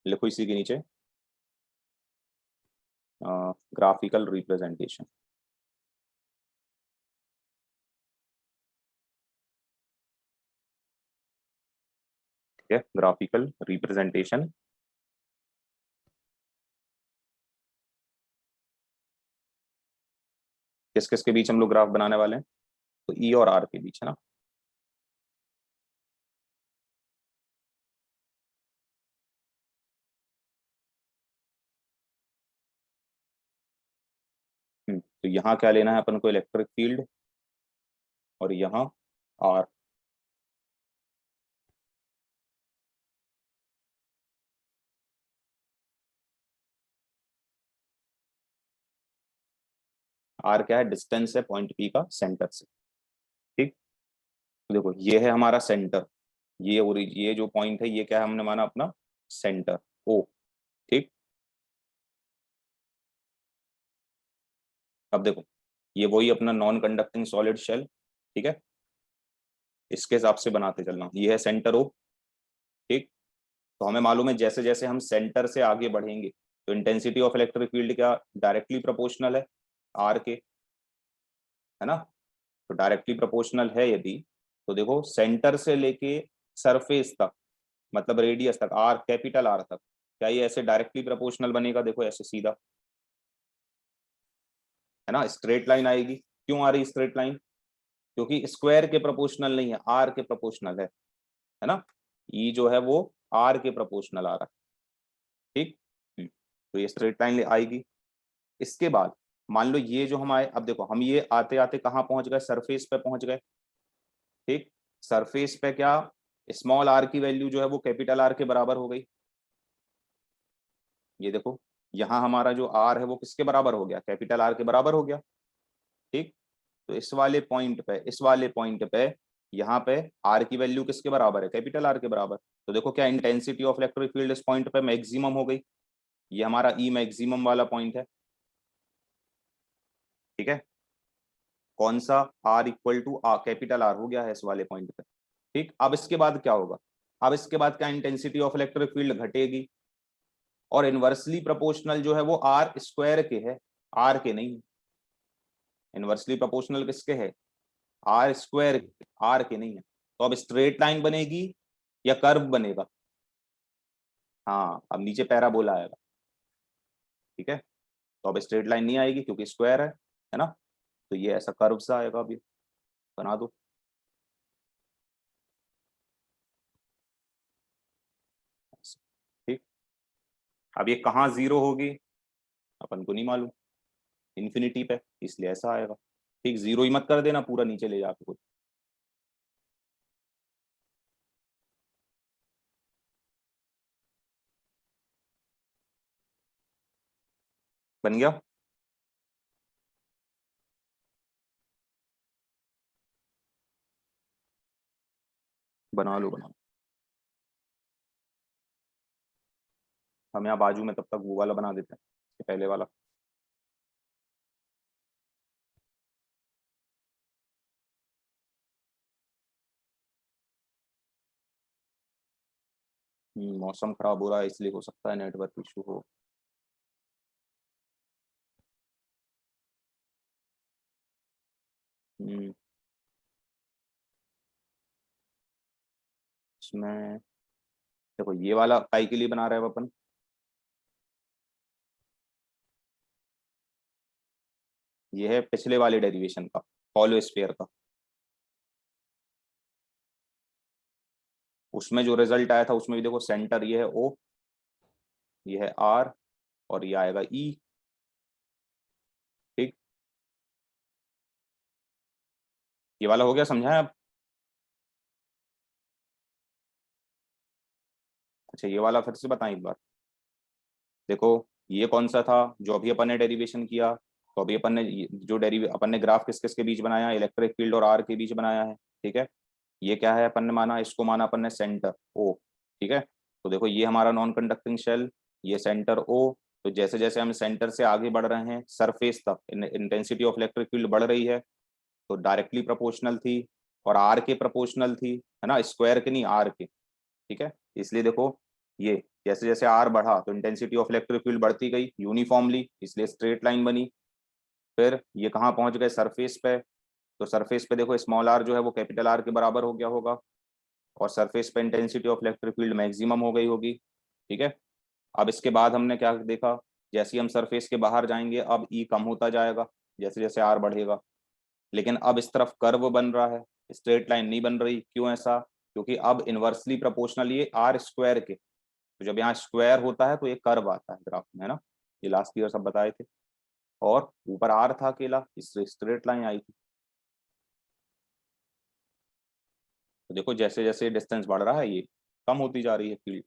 लिखो इसी के नीचे ग्राफिकल रिप्रेजेंटेशन। ठीक है, ग्राफिकल रिप्रेजेंटेशन। किस किस के बीच हम लोग ग्राफ बनाने वाले हैं? तो ई और आर के बीच, है ना। तो यहाँ क्या लेना है अपन को? इलेक्ट्रिक फील्ड, और यहाँ आर। आर क्या है? डिस्टेंस है पॉइंट पी का सेंटर से। ठीक, तो देखो ये है हमारा सेंटर, ये जो पॉइंट है ये क्या है, हमने माना अपना सेंटर ओ। ठीक, अब देखो ये वही अपना नॉन कंडक्टिंग सॉलिड शेल। ठीक है, इसके हिसाब से बनाते चलना। ये है सेंटर ओ। ठीक, तो हमें मालूम है जैसे जैसे हम सेंटर से आगे बढ़ेंगे तो इंटेंसिटी ऑफ इलेक्ट्रिक फील्ड क्या डायरेक्टली प्रोपोर्शनल है आर के, है ना। तो डायरेक्टली प्रोपोर्शनल है यदि, तो देखो सेंटर से लेके सरफेस तक, मतलब रेडियस तक, आर कैपिटल आर तक, क्या ये ऐसे डायरेक्टली प्रोपोर्शनल बनेगा? देखो ऐसे सीधा, है ना, स्ट्रेट लाइन आएगी। क्यों आ रही स्ट्रेट लाइन? क्योंकि स्क्वायर के प्रोपोर्शनल नहीं है, आर के प्रोपोर्शनल है ना। ई जो है वो आर के प्रोपोर्शनल आ रहा है। ठीक, तो ये स्ट्रेट लाइन आएगी। इसके बाद मान लो ये जो हम आए, अब देखो हम ये आते आते कहाँ पहुंच गए? सरफेस पे पहुंच गए। ठीक, सरफेस पे क्या, स्मॉल आर की वैल्यू जो है वो कैपिटल आर के बराबर हो गई। ये देखो यहाँ हमारा जो आर है वो किसके बराबर हो गया? कैपिटल आर के बराबर हो गया। ठीक, तो इस वाले पॉइंट पे यहाँ पे आर की वैल्यू किसके बराबर है? कैपिटल आर के बराबर। तो देखो क्या इंटेंसिटी ऑफ इलेक्ट्रिक फील्ड इस पॉइंट पे मैक्सिमम हो गई। ये हमारा ई मैक्सिमम वाला पॉइंट है। ठीक है, कौन सा? R equal to R, capital R हो गया है इस वाले पॉइंट पे। ठीक, अब इसके बाद क्या होगा? अब इसके बाद क्या इंटेंसिटी ऑफ इलेक्ट्रिक फील्ड घटेगी, और इनवर्सली प्रोपोर्शनल जो है वो आर स्क्वायर के है, आर के नहीं। इनवर्सली प्रोपोर्शनल किसके है? आर स्क्वायर, आर के नहीं है। तो अब स्ट्रेट लाइन बनेगी या कर्व बनेगा? हाँ, अब नीचे पैराबोला आएगा। ठीक है, तो अब स्ट्रेट लाइन नहीं आएगी क्योंकि स्क्वायर है ना। तो ये ऐसा कर्व सा आएगा। अभी बना दो। ठीक, अब ये कहाँ जीरो होगी अपन को नहीं मालूम, इन्फिनिटी पे, इसलिए ऐसा आएगा। ठीक, जीरो ही मत कर देना पूरा नीचे ले जाके कुछ। बन गया? बना लो, बना लो। हम यहाँ बाजू में तब तक वो वाला बना देते हैं, इसके पहले वाला। मौसम खराब हो रहा है इसलिए हो सकता है नेटवर्क इशू हो। हम्म, इसमें देखो ये वाला काई के लिए बना रहे हैं अपन। ये है पिछले वाले डेरिवेशन का, हॉलो स्फीयर का। उसमें जो रिजल्ट आया था उसमें भी देखो सेंटर ये है ओ, ये है आर, और ये आएगा ई। ठीक, ये वाला हो गया, समझा है अब? अच्छा, ये वाला फिर से बताएं एक बार। देखो ये कौन सा था जो अभी अपन ने डेरिवेशन किया? तो अभी अपन ने जो अपन ने ग्राफ किस किस के बीच बनाया? इलेक्ट्रिक फील्ड और आर के बीच बनाया है। ठीक है, ये क्या है अपन ने माना? इसको माना अपन ने सेंटर ओ। ठीक है, तो देखो ये हमारा नॉन कंडक्टिंग शेल, ये सेंटर ओ। तो जैसे जैसे हम सेंटर से आगे बढ़ रहे हैं सरफेस तक, इंटेंसिटी ऑफ इलेक्ट्रिक फील्ड बढ़ रही है। तो डायरेक्टली प्रोपोर्शनल थी और आर के प्रोपोर्शनल थी, है ना, स्क्वायर के नहीं, आर के। ठीक है, इसलिए देखो ये जैसे जैसे आर बढ़ा तो इंटेंसिटी ऑफ इलेक्ट्रिक फील्ड बढ़ती गई यूनिफॉर्मली, इसलिए स्ट्रेट लाइन बनी। फिर ये कहाँ पहुंच गए, सरफेस पे। तो सरफेस पे देखो स्मॉल आर जो है वो कैपिटल आर के बराबर हो गया होगा, और सरफेस पे intensity of electric field maximum हो गई होगी। ठीक है। अब इसके बाद हमने क्या देखा, जैसे ही हम सरफेस के बाहर जाएंगे अब ई कम होता जाएगा जैसे जैसे आर बढ़ेगा, लेकिन अब इस तरफ कर्व बन रहा है, स्ट्रेट लाइन नहीं बन रही। क्यों ऐसा? क्योंकि अब इनवर्सली प्रोपोर्शनल ये आर स्क्वायर के, तो जब यहाँ स्क्वायर होता है तो ये कर्व आता है ग्राफ में, है ना। ये लास्ट ईयर सब बताए थे। और ऊपर आर था अकेला, इससे स्ट्रेट लाइन आई थी। तो देखो जैसे जैसे डिस्टेंस बढ़ रहा है ये कम होती जा रही है फील्ड।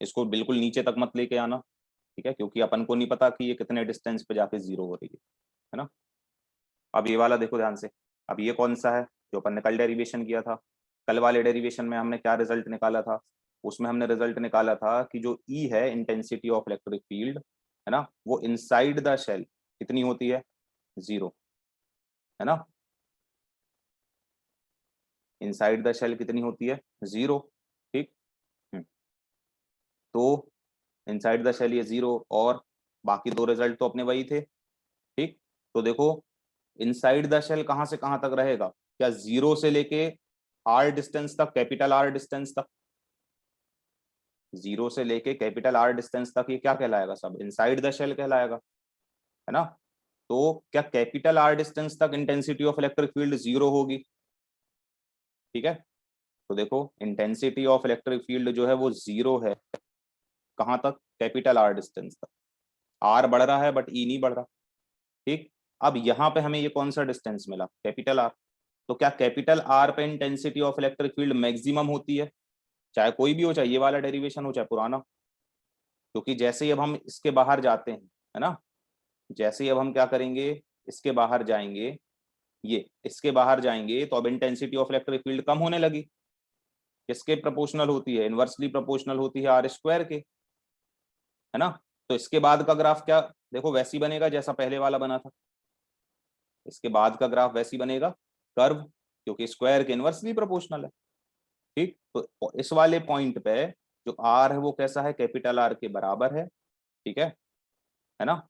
इसको बिल्कुल नीचे तक मत लेके आना, ठीक है, क्योंकि अपन को नहीं पता कि ये कितने डिस्टेंस पे जाके जीरो हो रही है ना। अब ये वाला देखो ध्यान से। अब ये कौन सा है जो अपन ने कल डेरिवेशन किया था? कल वाले डेरिवेशन में हमने क्या रिजल्ट निकाला था? उसमें हमने रिजल्ट निकाला था कि जो ई है इंटेंसिटी ऑफ इलेक्ट्रिक फील्ड, है ना, वो इनसाइड द शेल कितनी होती है? जीरो, है ना। इनसाइड द शेल कितनी होती है? जीरो। ठीक। हम्म, तो इनसाइड द शेल ये जीरो, और बाकी दो रिजल्ट तो अपने वही थे। ठीक। तो देखो इनसाइड द शेल कहां से कहां तक रहेगा? क्या जीरो से लेके आर डिस्टेंस तक, कैपिटल आर डिस्टेंस तक? जीरो से लेके कैपिटल आर डिस्टेंस तक ये क्या कहलाएगा? सब इनसाइड द शेल कहलाएगा, है ना। तो क्या कैपिटल आर डिस्टेंस तक intensity of electric field zero होगी? ठीक है। तो देखो इंटेंसिटी ऑफ इलेक्ट्रिक फील्ड जो है वो जीरो है कहां तक? कैपिटल आर डिस्टेंस तक। आर बढ़ रहा है बट ई नहीं बढ़ रहा। ठीक। अब यहाँ पे हमें ये कौन सा डिस्टेंस मिला? Capital R. तो क्या कैपिटल आर पे intensity of electric field maximum होती है? चाहे कोई भी हो, चाहे ये वाला डेरिवेशन हो चाहे पुराना। क्योंकि जैसे ही अब हम इसके बाहर जाते हैं, है ना, जैसे ही अब हम क्या करेंगे, इसके बाहर जाएंगे, ये इसके बाहर जाएंगे तो अब इंटेंसिटी ऑफ इलेक्ट्रिक फील्ड कम होने लगी। किसके प्रोपोर्शनल होती है? इनवर्सली प्रोपोर्शनल होती है आर स्क्वायर के, है ना। तो इसके बाद का ग्राफ क्या देखो वैसी बनेगा जैसा पहले वाला बना था। इसके बाद का ग्राफ वैसी बनेगा, कर्व, क्योंकि स्क्वायर के इनवर्सली प्रोपोर्शनल है। ठीक। तो इस वाले पॉइंट पे जो आर है वो कैसा है? कैपिटल आर के बराबर है। ठीक है ना।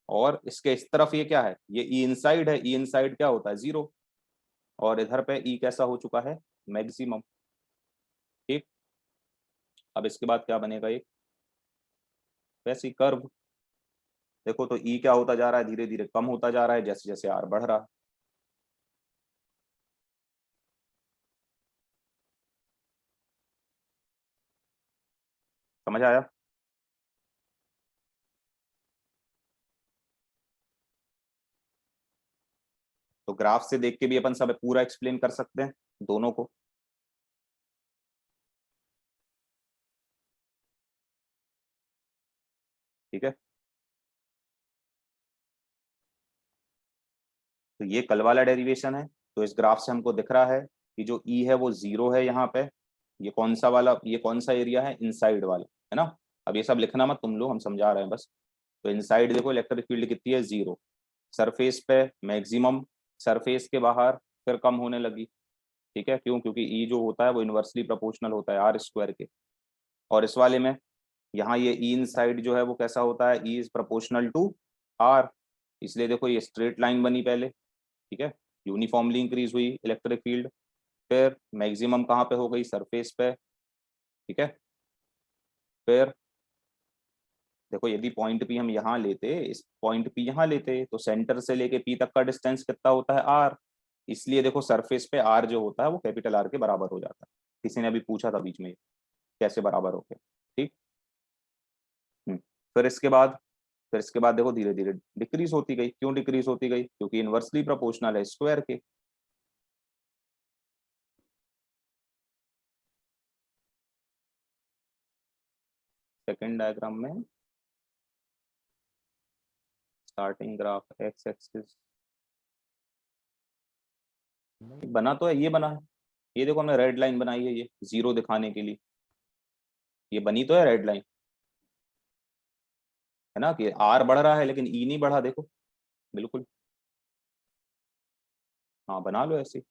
और इसके इस तरफ ये क्या है? ये ई इनसाइड है। ई इनसाइड क्या होता है? जीरो। और इधर पे ई कैसा हो चुका है? मैक्सिमम। ठीक। अब इसके बाद क्या बनेगा? ये वैसी कर्व। देखो तो ई क्या होता जा रहा है? धीरे धीरे कम होता जा रहा है जैसे जैसे आर बढ़ रहा है। समझ आया? तो ग्राफ से देख के भी अपन सब पूरा एक्सप्लेन कर सकते हैं दोनों को। ठीक है। तो ये कल वाला डेरिवेशन है। तो इस ग्राफ से हमको दिख रहा है कि जो ई है वो जीरो है यहाँ पे। ये कौन सा वाला, ये कौन सा एरिया है? इनसाइड वाला, है ना। अब ये सब लिखना मत तुम लोग, हम समझा रहे हैं बस। तो इनसाइड देखो इलेक्ट्रिक फील्ड कितनी है? जीरो। सरफेस पे मैक्सिमम, सरफेस के बाहर फिर कम होने लगी। ठीक है। क्यों? क्योंकि ई जो होता है वो इनवर्सली प्रोपोर्शनल होता है आर स्क्वायर के। और इस वाले में यहाँ ये ई इनसाइड जो है वो कैसा होता है? E is proportional to R. इसलिए देखो ये स्ट्रेट लाइन बनी पहले। ठीक है। यूनिफॉर्मली इंक्रीज हुई इलेक्ट्रिक फील्ड, फिर मैक्सिमम कहाँ पे हो गई? सरफेस पे। ठीक है। फिर देखो यदि पॉइंट पी हम यहाँ लेते, इस पॉइंट पी यहाँ लेते, तो सेंटर से लेके पी तक का डिस्टेंस कितना होता है? आर। इसलिए देखो सरफेस पे आर जो होता है वो कैपिटल आर के बराबर हो जाता है। किसी ने अभी पूछा था बीच में कैसे बराबर हो गया। ठीक। हम्म। फिर इसके बाद, फिर इसके बाद देखो धीरे धीरे डिक्रीज होती गई। क्यों डिक्रीज होती गई? क्योंकि इनवर्सली प्रोपोर्शनल है स्क्वायर के। सेकेंड डायग्राम में स्टार्टिंग ग्राफ एक्स एक्सिस बना तो है, ये बना है। ये देखो हमने रेड लाइन बनाई है, ये जीरो दिखाने के लिए। ये बनी तो है रेड लाइन, है ना, कि आर बढ़ रहा है लेकिन ई नहीं बढ़ा। देखो बिल्कुल। हाँ बना लो ऐसे।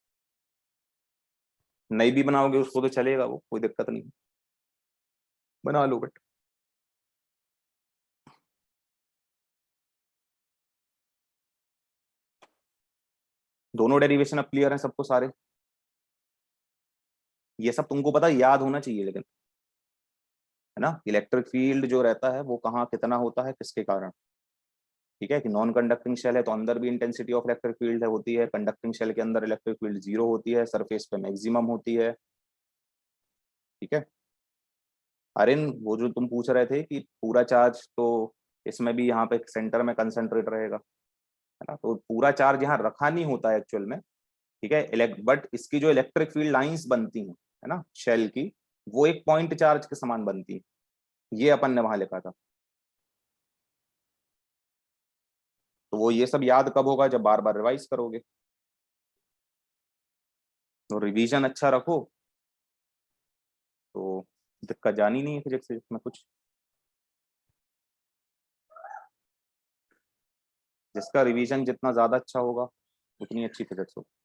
नई भी बनाओगे उसको तो चलेगा, वो कोई दिक्कत नहीं। बना लो बट दोनों डेरिवेशन अब क्लियर हैं सबको सारे? ये सब तुमको पता याद होना चाहिए लेकिन, है ना, इलेक्ट्रिक फील्ड जो रहता है वो कहाँ कितना होता है किसके कारण। ठीक है, कि नॉन कंडक्टिंग शेल है तो अंदर भी इंटेंसिटी ऑफ इलेक्ट्रिक फील्ड है होती है, कंडक्टिंग शेल के अंदर इलेक्ट्रिक फील्ड 0 होती है, सरफेस पे मैक्सिमम होती है। ठीक है। अरे वो जो तुम पूछ रहे थे कि पूरा चार्ज, तो इसमें भी यहाँ पे सेंटर में कंसंट्रेट रहेगा, है ना, तो पूरा चार्ज यहाँ रखा नहीं होता है एक्चुअल में। ठीक है, बट इसकी जो इलेक्ट्रिक फील्ड लाइंस बनती हैं, है ना, शेल की, वो एक पॉइंट चार्ज के समान बनती है। ये अपन ने वहां लिखा था। तो वो ये सब याद कब होगा, जब बार बार रिवाइज करोगे। तो रिवीजन अच्छा रखो, तो दिक्कत जानी नहीं है फिजिक्स में कुछ। जिसका रिवीजन जितना ज्यादा अच्छा होगा उतनी अच्छी फिजिक्स होगी।